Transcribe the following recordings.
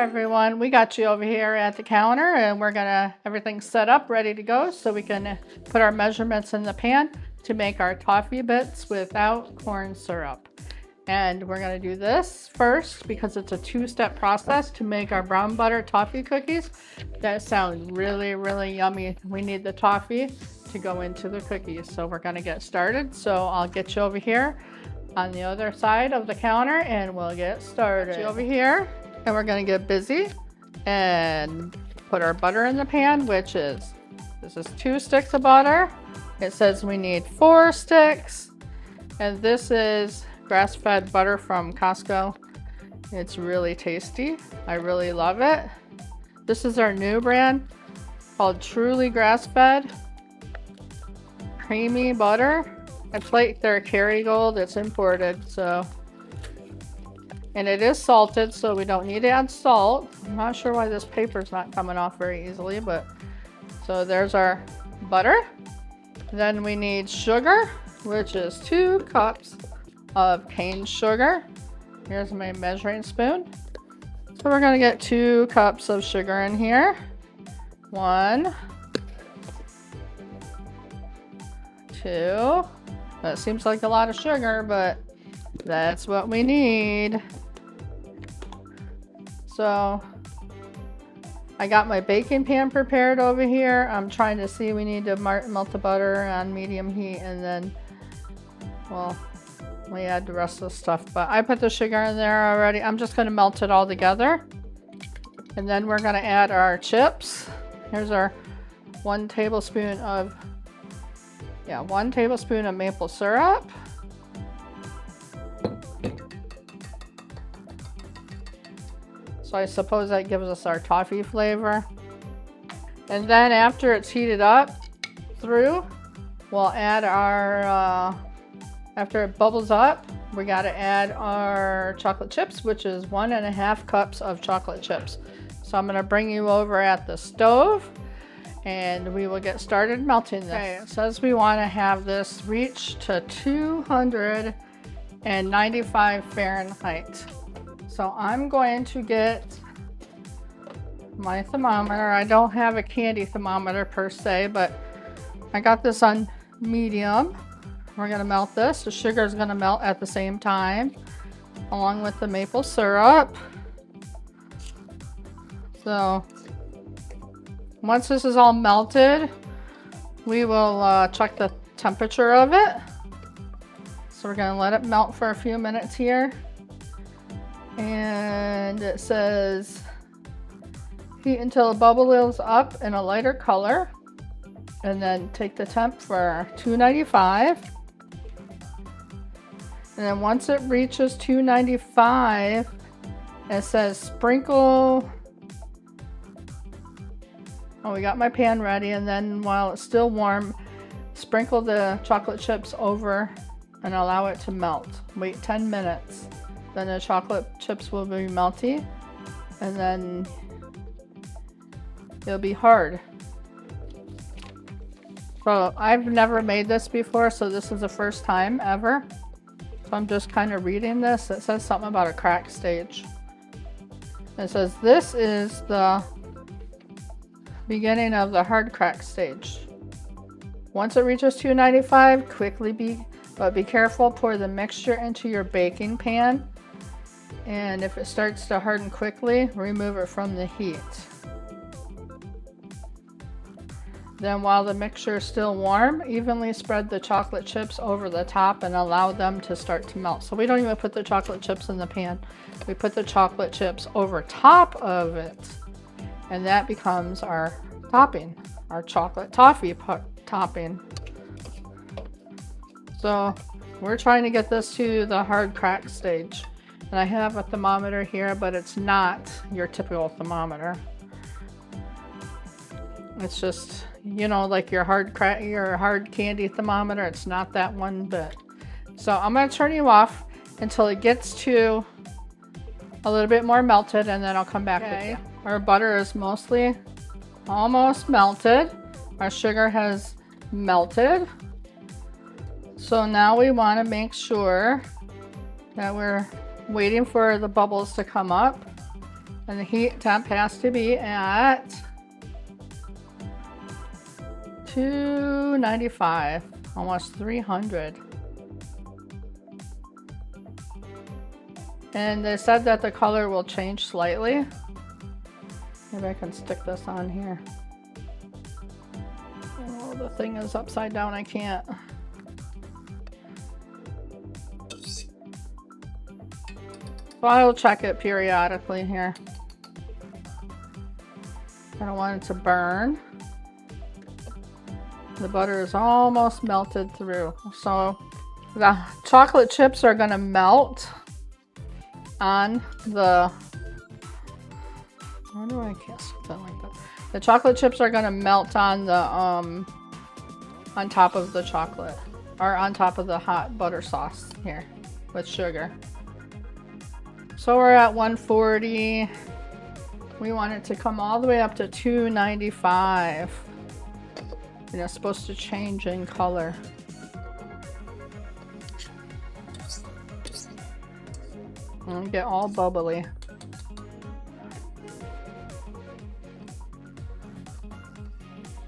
everyone, we got you over here at the counter and we're gonna everything's set up ready to go so we can put our measurements in the pan to make our toffee bits without corn syrup. And we're gonna do this first because it's a two-step process to make our brown butter toffee cookies that sound really yummy. We need the toffee to go into the cookies, so we're gonna get started. So I'll get you over here on the other side of the counter and we'll get started. Get you over here and we're gonna get busy and put our butter in the pan, which is, this is 2 sticks of butter. It says we need 4 sticks. And this is grass-fed butter from Costco. It's really tasty. I really love it. This is our new brand called Truly Grass-Fed Creamy Butter. It's like their Kerrygold, it's imported, so. And it is salted, so we don't need to add salt. I'm not sure why this paper's not coming off very easily, but. So there's our butter. Then we need sugar, which is 2 cups of cane sugar. Here's my measuring spoon. So we're gonna get 2 cups of sugar in here. 1, 2. That seems like a lot of sugar, but that's what we need. So I got my baking pan prepared over here. I'm trying to see, we need to melt the butter on medium heat and then, well, we add the rest of the stuff. But I put the sugar in there already. I'm just gonna melt it all together. And then we're gonna add our chips. Here's our 1 tablespoon of maple syrup. So I suppose that gives us our toffee flavor. And then after it's heated up through, we'll add our, after it bubbles up, we gotta add our chocolate chips, which is 1.5 cups of chocolate chips. So I'm gonna bring you over at the stove and we will get started melting this. Okay, it says we want to have this reach to 295 Fahrenheit. So I'm going to get my thermometer. I don't have a candy thermometer per se, but I got this on medium. We're gonna melt this. The sugar is gonna melt at the same time, along with the maple syrup. So once this is all melted, we will check the temperature of it. So we're gonna let it melt for a few minutes here. And it says heat until the bubble is up in a lighter color. And then take the temp for 295. And then once it reaches 295, it says sprinkle. Oh, we got my pan ready, and then while it's still warm, sprinkle the chocolate chips over and allow it to melt. Wait 10 minutes. Then the chocolate chips will be melty, and then it'll be hard. So I've never made this before, so this is the first time ever. So I'm just kind of reading this. It says something about a crack stage. It says this is the beginning of the hard crack stage. Once it reaches 295, but be careful, pour the mixture into your baking pan. And if it starts to harden quickly, remove it from the heat. Then while the mixture is still warm, evenly spread the chocolate chips over the top and allow them to start to melt. So we don't even put the chocolate chips in the pan. We put the chocolate chips over top of it. And that becomes our topping, our chocolate toffee topping. So we're trying to get this to the hard crack stage. And I have a thermometer here, but it's not your typical thermometer. It's just, you know, like your hard candy thermometer. It's not that one bit. So I'm gonna turn you off until it gets to a little bit more melted, and then I'll come back with you. Our butter is almost melted. Our sugar has melted. So now we want to make sure that we're waiting for the bubbles to come up. And the heat temp has to be at 295, almost 300. And they said that the color will change slightly. Maybe I can stick this on here. Oh, the thing is upside down, I can't. So I'll check it periodically here. I don't want it to burn. The butter is almost melted through. So the chocolate chips are gonna melt on the, how do I cast something like that? The chocolate chips are gonna melt on the, on top of the chocolate, or on top of the hot butter sauce here with sugar. So we're at 140. We want it to come all the way up to 295. And it's supposed to change in color. And get all bubbly.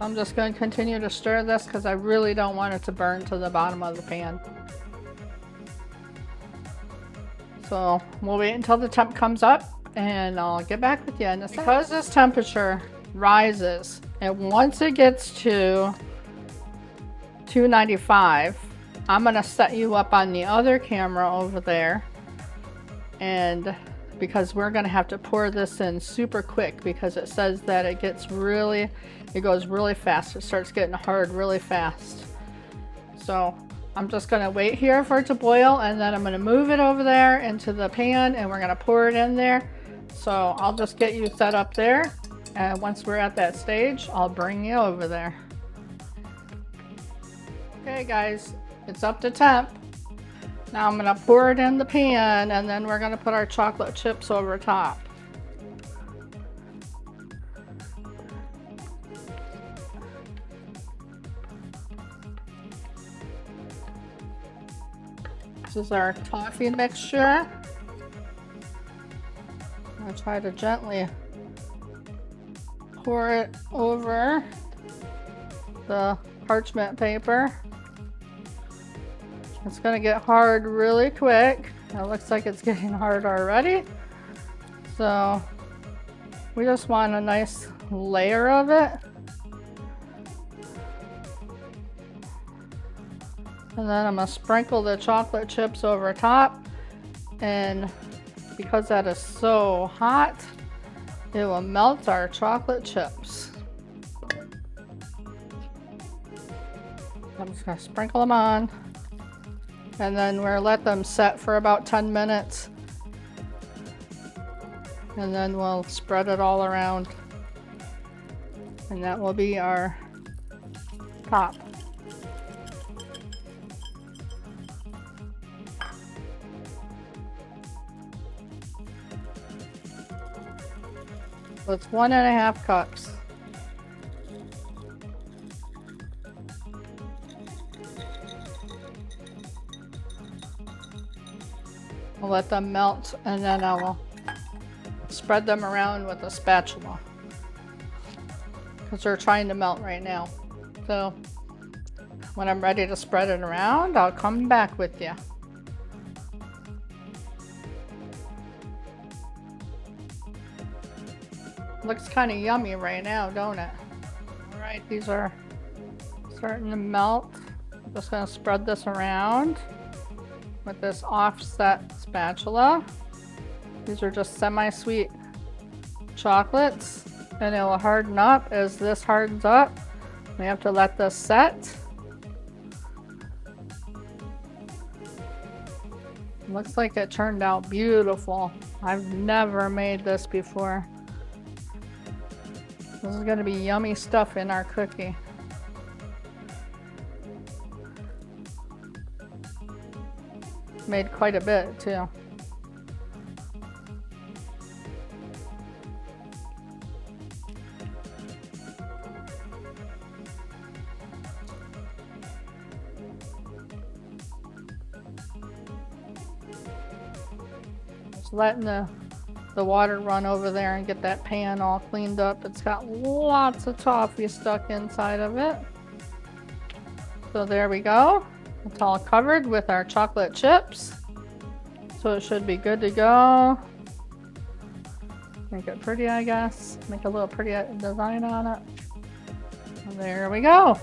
I'm just going to continue to stir this because I really don't want it to burn to the bottom of the pan. So we'll wait until the temp comes up and I'll get back with you in a second. Because this temperature rises, and once it gets to 295, I'm going to set you up on the other camera over there, and because we're going to have to pour this in super quick because it says that it goes really fast. It starts getting hard really fast. So I'm just going to wait here for it to boil, and then I'm going to move it over there into the pan and we're going to pour it in there. So I'll just get you set up there, and once we're at that stage, I'll bring you over there. Okay guys, it's up to temp. Now I'm going to pour it in the pan, and then we're going to put our chocolate chips over top. This is our toffee mixture. I'm going to try to gently pour it over the parchment paper. It's going to get hard really quick. It looks like it's getting hard already. So we just want a nice layer of it. And then I'm going to sprinkle the chocolate chips over top. And because that is so hot, it will melt our chocolate chips. I'm just going to sprinkle them on. And then we'll let them set for about 10 minutes. And then we'll spread it all around. And that will be our top. So it's 1.5 cups. We'll let them melt, and then I will spread them around with a spatula because they're trying to melt right now. So when I'm ready to spread it around, I'll come back with you. Looks kind of yummy right now, don't it? All right, these are starting to melt. I'm just going to spread this around with this offset spatula. These are just semi-sweet chocolates, and it will harden up as this hardens up. We have to let this set. Looks like it turned out beautiful. I've never made this before. This is going to be yummy stuff in our cookie. Made quite a bit too. Just letting the the water run over there and get that pan all cleaned up. It's got lots of toffee stuck inside of it. So there we go. It's all covered with our chocolate chips. So it should be good to go. Make it pretty, I guess. Make a little pretty design on it. And there we go.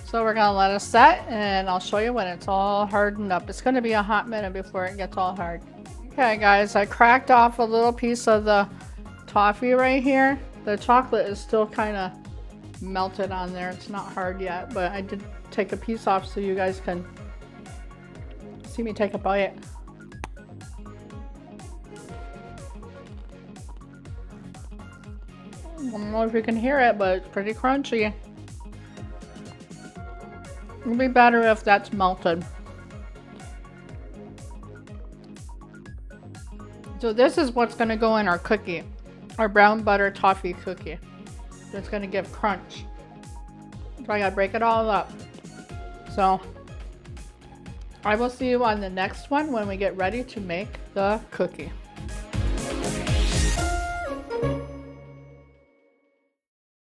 So we're gonna let it set and I'll show you when it's all hardened up. It's gonna be a hot minute before it gets all hard. Okay guys, I cracked off a little piece of the toffee right here. The chocolate is still kind of melted on there. It's not hard yet, but I did take a piece off so you guys can see me take a bite. I don't know if you can hear it, but it's pretty crunchy. It'd be better if that's melted. So this is what's gonna go in our cookie, our brown butter toffee cookie. It's gonna give crunch. So I gotta break it all up. So I will see you on the next one when we get ready to make the cookie.